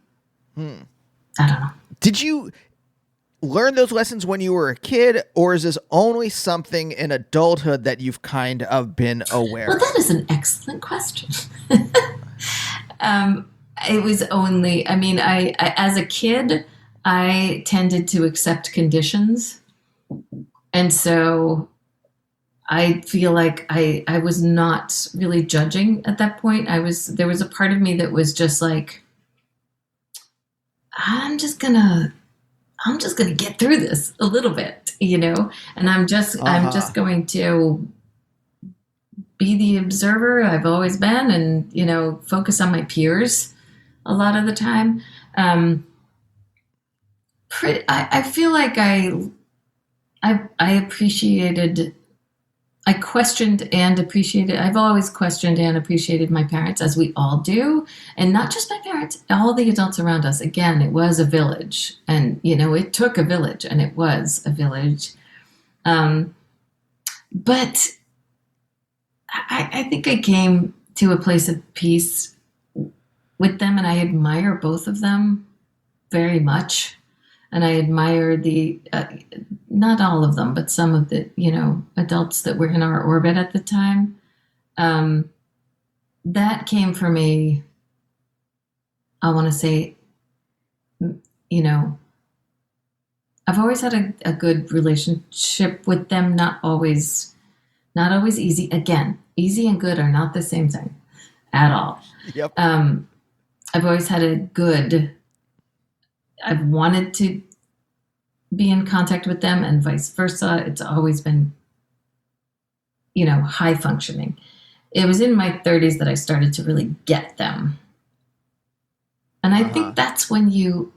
Speaker 2: I don't know.
Speaker 1: Did you learn those lessons when you were a kid, or is this only something in adulthood that you've kind of been aware of?
Speaker 2: Well, that is an excellent question. It was only, I as a kid, I tended to accept conditions. And so I feel like I was not really judging at that point. There was a part of me that was just like, I'm just gonna get through this a little bit, and I'm just going to be the observer I've always been, and, focus on my peers a lot of the time. I feel like I questioned and appreciated. I've always questioned and appreciated my parents, as we all do. And not just my parents, all the adults around us. Again, it was a village, and, it took a village, and it was a village. But I think I came to a place of peace with them, and I admire both of them very much. And I admire not all of them, but some of the, adults that were in our orbit at the time. That came for me, I want to say, I've always had a good relationship with them. Not always easy. Again, easy and good are not the same thing at all.
Speaker 1: Yep.
Speaker 2: I've always had I've wanted to be in contact with them, and vice versa. It's always been, high functioning. It was in my 30s that I started to really get them. And I think that's when you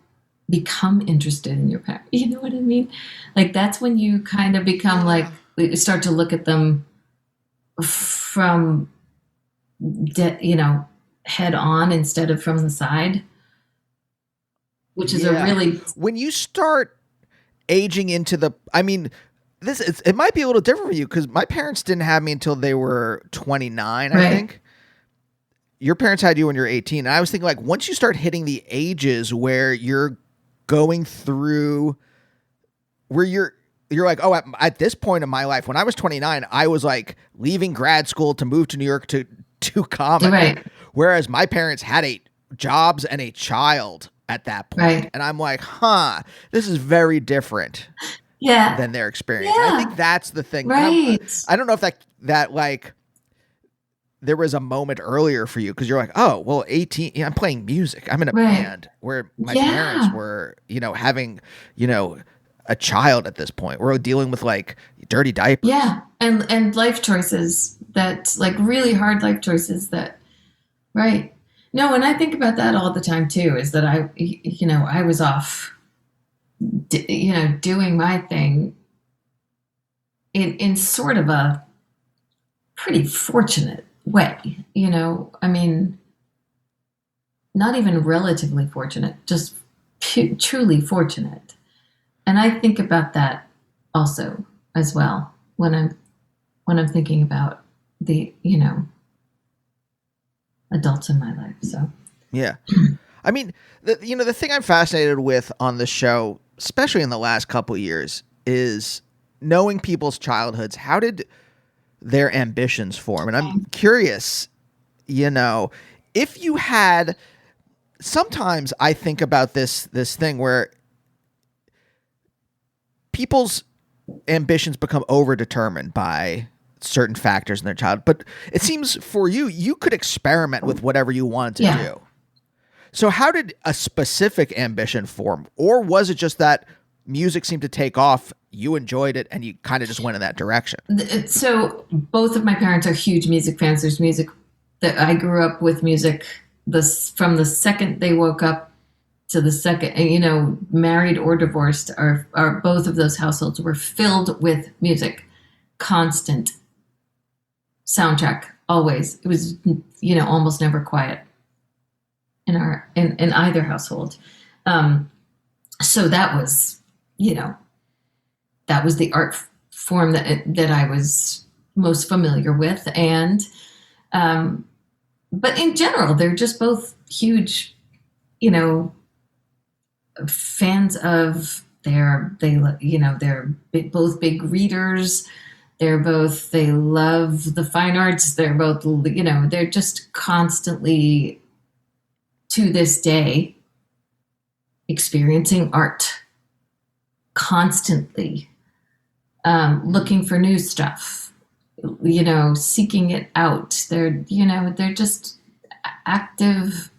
Speaker 2: become interested in your parents. You know what I mean? Like, that's when you kind of become start to look at them from, head on instead of from the side, which is
Speaker 1: when you start aging into it might be a little different for you, because my parents didn't have me until they were 29, I think. Your parents had you when you're 18. And I was thinking, like, once you start hitting the ages where you're going through, where you're like, oh, at this point in my life, when I was 29, I was like leaving grad school to move to New York to do comedy.
Speaker 2: Right.
Speaker 1: Whereas my parents had jobs and a child at that point.
Speaker 2: Right.
Speaker 1: And I'm like, this is very different than their experience.
Speaker 2: Yeah.
Speaker 1: And I think that's the thing.
Speaker 2: Right.
Speaker 1: I don't know if that like, there was a moment earlier for you, because you're like, oh, well, 18, I'm playing music. I'm in a band, where my parents were, having, a child at this point. We're dealing with like dirty diapers.
Speaker 2: Yeah. And life choices that, like, really hard life choices that, right. No, and I think about that all the time too, is that I was off, doing my thing in sort of a pretty fortunate way, I mean, not even relatively fortunate, just truly fortunate. And I think about that also as well when I'm thinking about the, adults in my life. So
Speaker 1: Yeah. I mean, the thing I'm fascinated with on the show, especially in the last couple of years, is knowing people's childhoods. How did their ambitions form? And I'm curious, if you had, sometimes I think about this thing where people's ambitions become overdetermined by certain factors in their childhood. But it seems for you could experiment with whatever you wanted to do. So how did a specific ambition form? Or was it just that music seemed to take off, you enjoyed it, and you kind of just went in that direction?
Speaker 2: So both of my parents are huge music fans. There's music that I grew up with music from the second they woke up to the second, married or divorced, are both of those households were filled with music, constant soundtrack, always. It was, almost never quiet in either household. So that was, that was the art form that I was most familiar with. And, but in general, they're just both huge, fans of they're both big readers. They love the fine arts. They're both, they're just constantly, to this day, experiencing art, constantly looking for new stuff, seeking it out. They're just active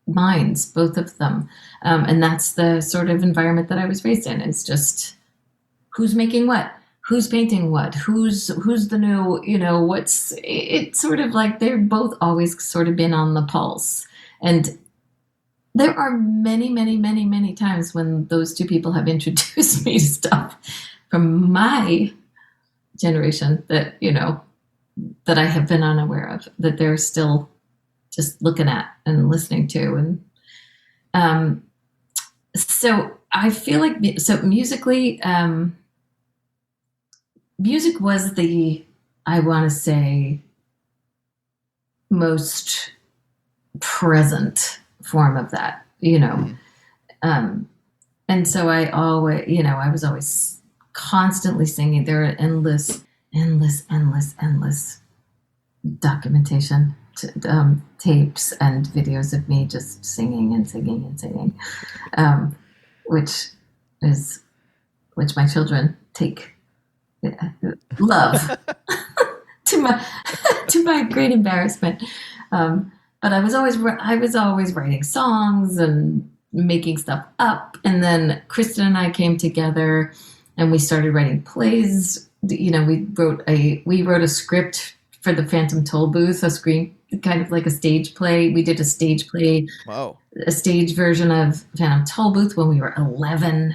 Speaker 2: minds, both of them. And that's the sort of environment that I was raised in. It's just who's making what, who's painting what, who's the new, it's sort of like they're both always sort of been on the pulse. And there are many, many, many, many times when those two people have introduced me to stuff from my generation that, that I have been unaware of, that they're still just looking at and listening to. And so I feel like, musically, music was I want to say, most present form of that, and so I always, I was always constantly singing. There are endless documentation, tapes and videos of me just singing and singing and singing, which my children love to my great embarrassment. But I was always writing songs and making stuff up. And then Kristen and I came together and we started writing plays. We wrote a script for the Phantom Toll Booth, kind of like a stage play. We did a stage play,
Speaker 1: Whoa.
Speaker 2: A stage version of Phantom Toll Booth when we were 11.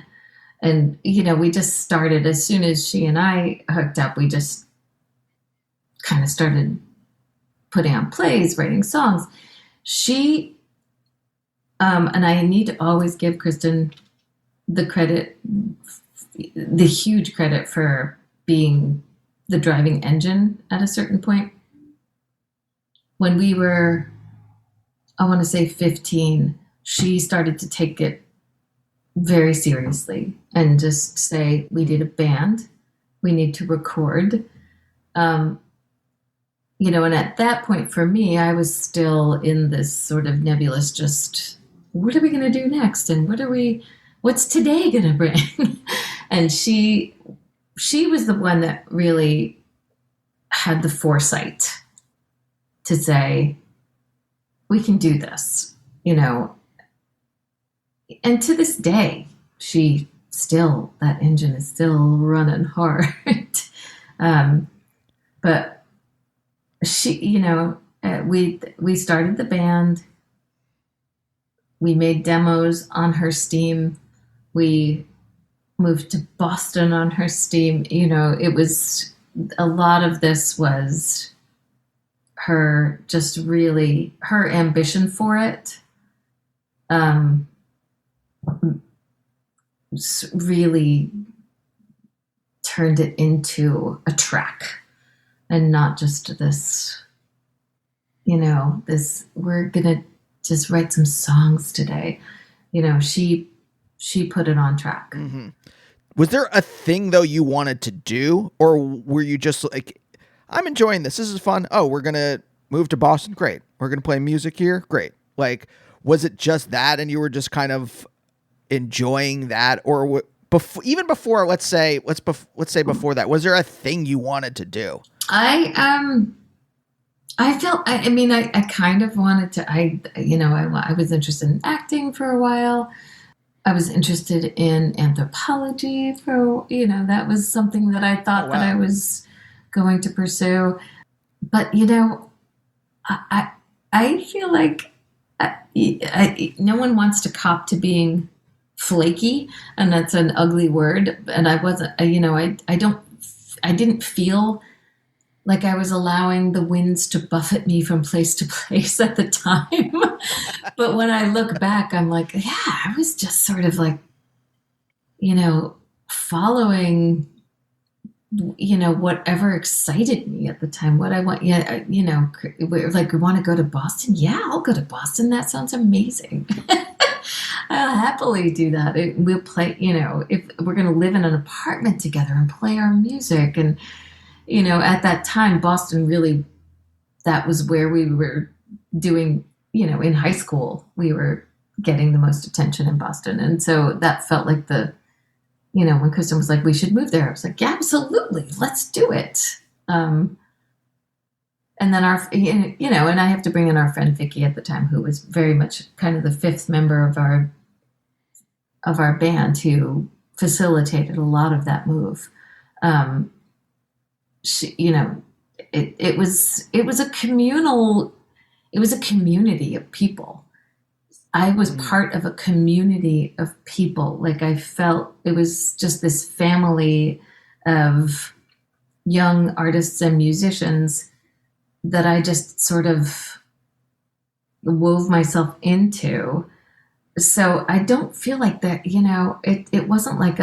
Speaker 2: And, we just started, as soon as she and I hooked up, we just kind of started putting on plays, writing songs. She, and I need to always give Kristen the huge credit for being the driving engine at a certain point. When we were, I want to say 15, she started to take it very seriously and just say, we need a band, we need to record. And at that point for me, I was still in this sort of nebulous, just what are we going to do next? And what's today going to bring? And she was the one that really had the foresight to say, we can do this, and to this day, that engine is still running hard. But she, we started the band. We made demos on her Steam. We moved to Boston on her Steam. It was, a lot of this was her just really her ambition for it um, really turned it into a track and not just this, this we're gonna just write some songs today. She put it on track.
Speaker 1: Mm-hmm. Was there a thing though you wanted to do, or were you just like, I'm enjoying this. This is fun. Oh, we're going to move to Boston. Great. We're going to play music here. Great. Like, was it just that and you were just kind of enjoying that, or even before, let's say before that, was there a thing you wanted to do?
Speaker 2: I felt, I kind of wanted to, I was interested in acting for a while. I was interested in anthropology that was something that I thought that I was going to pursue. But, I feel like no one wants to cop to being flaky, and that's an ugly word. And I wasn't, I didn't feel like I was allowing the winds to buffet me from place to place at the time. But when I look back, I'm like, yeah, I was just sort of like, following, whatever excited me at the time, what I want. Yeah. Like, we want to go to Boston. Yeah, I'll go to Boston. That sounds amazing. I'll happily do that. We'll play, if we're going to live in an apartment together and play our music. And, at that time, Boston really, that was where we were doing, in high school, we were getting the most attention in Boston. And so that felt like when Kristen was like, we should move there, I was like, yeah, absolutely. Let's do it. And then and I have to bring in our friend Vicky at the time, who was very much kind of the fifth member of our band, who facilitated a lot of that move. She, it was a community of people. I was part of a community of people. Like, I felt it was just this family of young artists and musicians that I just sort of wove myself into. So I don't feel like that, it wasn't like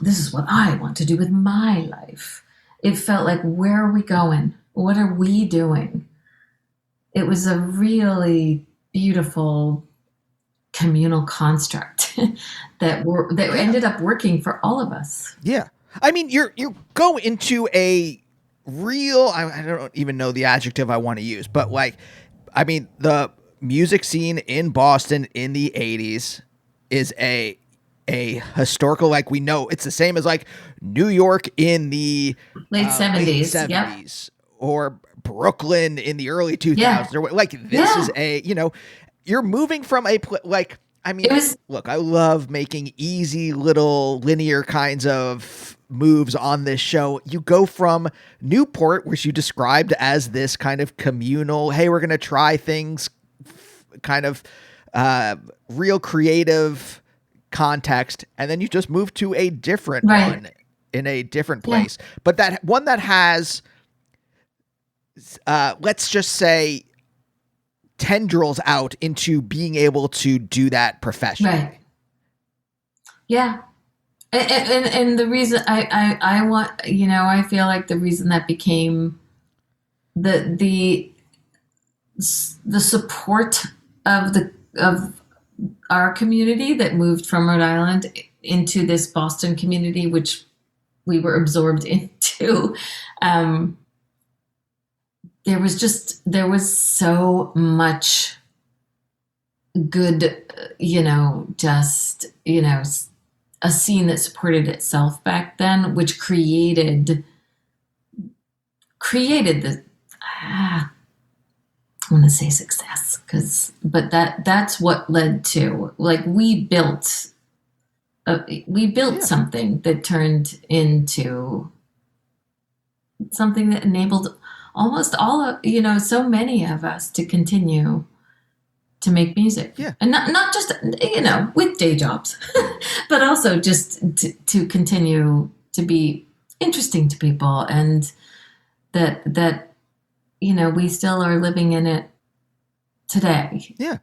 Speaker 2: this is what I want to do with my life. It felt like, where are we going? What are we doing? It was a really beautiful communal construct that ended up working for all of us.
Speaker 1: Yeah. I mean, you go into a real, I don't even know the adjective I want to use, but the music scene in Boston in the 80s is a historical, like, we know it's the same as like New York in the
Speaker 2: late 70s,
Speaker 1: yep. Or Brooklyn in the early 2000s. Yeah. Or like, this is you're moving from look, I love making easy little linear kinds of moves on this show. You go from Newport, which you described as this kind of communal, hey, we're going to try things, kind of real creative context, and then you just move to a different one in a different place. Yeah. But that one that has, let's just say, tendrils out into being able to do that professionally.
Speaker 2: Right. Yeah. And the reason I want, I feel like the reason that became the support of our community that moved from Rhode Island into this Boston community, which we were absorbed into. There was so much good, a scene that supported itself back then, which created the, I want to say success, but that's what led to, like, we built something that turned into something that enabled almost all of, so many of us to continue to make music.
Speaker 1: Yeah.
Speaker 2: And not just, with day jobs, but also just to continue to be interesting to people, and that we still are living in it today.
Speaker 1: Yeah.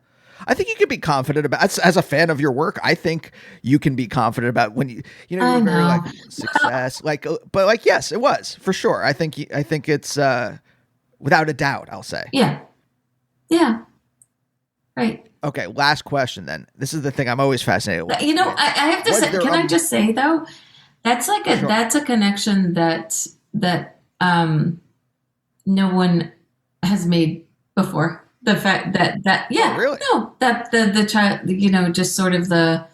Speaker 1: I think you can be confident about, as a fan of your work, I think you can be confident about when you're
Speaker 2: I
Speaker 1: very
Speaker 2: know.
Speaker 1: success, but yes, it was for sure. I think it's, without a doubt, I'll say.
Speaker 2: Yeah. Yeah. Right.
Speaker 1: Okay. Last question then. This is the thing I'm always fascinated with.
Speaker 2: I have to say, can I just say though, that's like
Speaker 1: Sure.
Speaker 2: that's a connection that no one has made before. The fact that yeah,
Speaker 1: Oh, really?
Speaker 2: no, that the child, just sort of the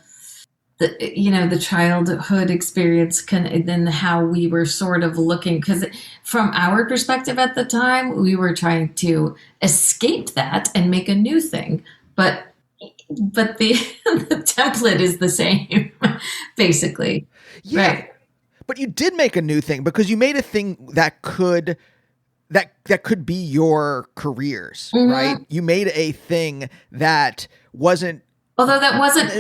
Speaker 2: childhood experience then how we were sort of looking, because from our perspective at the time, we were trying to escape that and make a new thing, but the the template is the same, basically.
Speaker 1: Yeah.
Speaker 2: Right.
Speaker 1: But you did make a new thing because you made a thing that could be your careers, right? You made a thing that wasn't.
Speaker 2: Although that wasn't.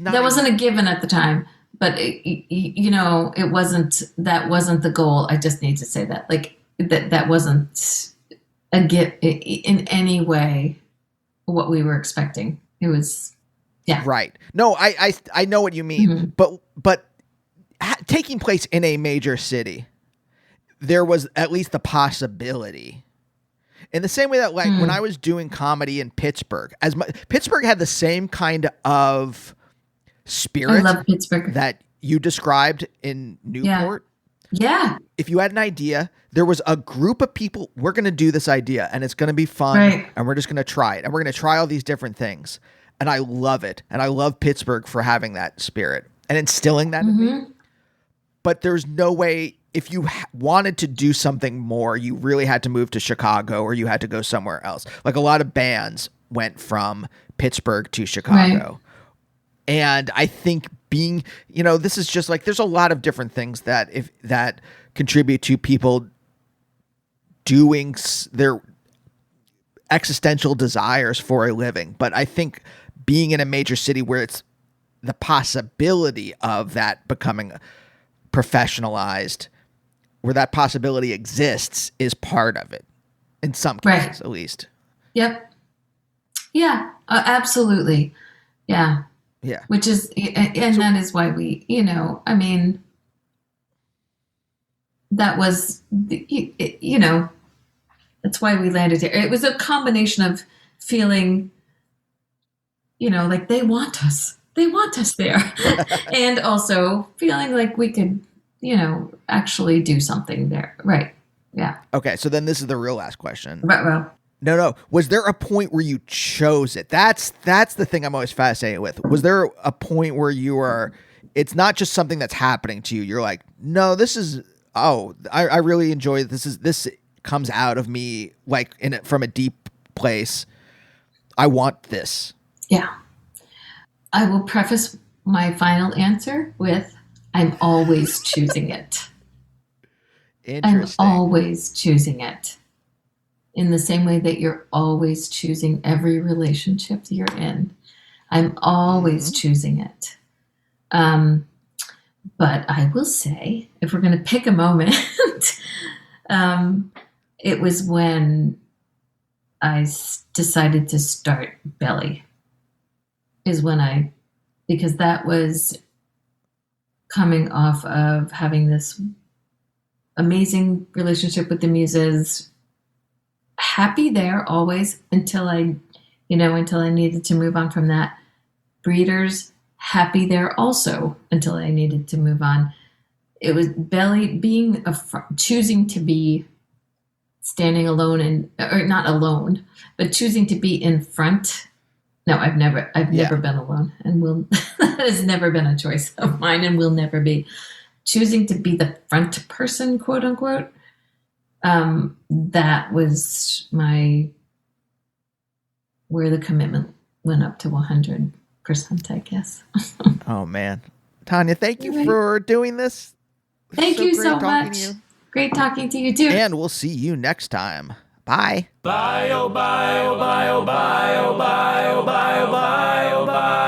Speaker 1: That
Speaker 2: wasn't a given at the time, but it wasn't. That wasn't the goal. I just need to say that, that wasn't a gift in any way. What we were expecting. It was. Yeah.
Speaker 1: Right. No, I know what you mean, but taking place in a major city, there was at least the possibility. In the same way that when I was doing comedy in Pittsburgh, Pittsburgh had the same kind of spirit
Speaker 2: I love Pittsburgh.
Speaker 1: that you described in Newport.
Speaker 2: Yeah.
Speaker 1: If you had an idea, there was a group of people, we're going to do this idea and it's going to be fun,
Speaker 2: right,
Speaker 1: and we're just going to try it, and we're going to try all these different things. And I love it. And I love Pittsburgh for having that spirit and instilling that in me. But there's no way, if you wanted to do something more, you really had to move to Chicago or you had to go somewhere else. Like a lot of bands went from Pittsburgh to Chicago.
Speaker 2: Right.
Speaker 1: And I think this is just there's a lot of different things that contribute to people doing their existential desires for a living. But I think being in a major city where it's the possibility of that becoming professionalized, where that possibility exists, is part of it in some cases, at least.
Speaker 2: Yep. Yeah, absolutely. Yeah.
Speaker 1: Yeah.
Speaker 2: Which is, and that is why we, that was, that's why we landed here. It was a combination of feeling, like they want us there. And also feeling like we could, actually do something there. Right. Yeah.
Speaker 1: Okay. So then this is the real last question.
Speaker 2: Right. Well,
Speaker 1: No. Was there a point where you chose it? That's the thing I'm always fascinated with. Was there a point where it's not just something that's happening to you. You're like, no, this is, I really enjoy this comes out of me from a deep place. I want this.
Speaker 2: Yeah. I will preface my final answer with, I'm always choosing it.
Speaker 1: Interesting.
Speaker 2: I'm always choosing it. In the same way that you're always choosing every relationship you're in. I'm always choosing it. But I will say, if we're going to pick a moment, it was when I decided to start Belly. Because that was coming off of having this amazing relationship with the Muses, happy there always until I needed to move on from that. Breeders, happy there also until I needed to move on. It was Belly being choosing to be standing alone or not alone, but choosing to be in front. No, I've never been alone, and that has never been a choice of mine, and will never be. Choosing to be the front person, quote unquote. That was where the commitment went up to 100%, I guess.
Speaker 1: Oh man, Tanya, thank you for doing this.
Speaker 2: Thank you so much. Great talking to you too.
Speaker 1: And we'll see you next time. Bye.
Speaker 3: Bye, oh, bye, oh, bye, oh, bye, oh, bye, oh, bye, oh, bye, oh, bye.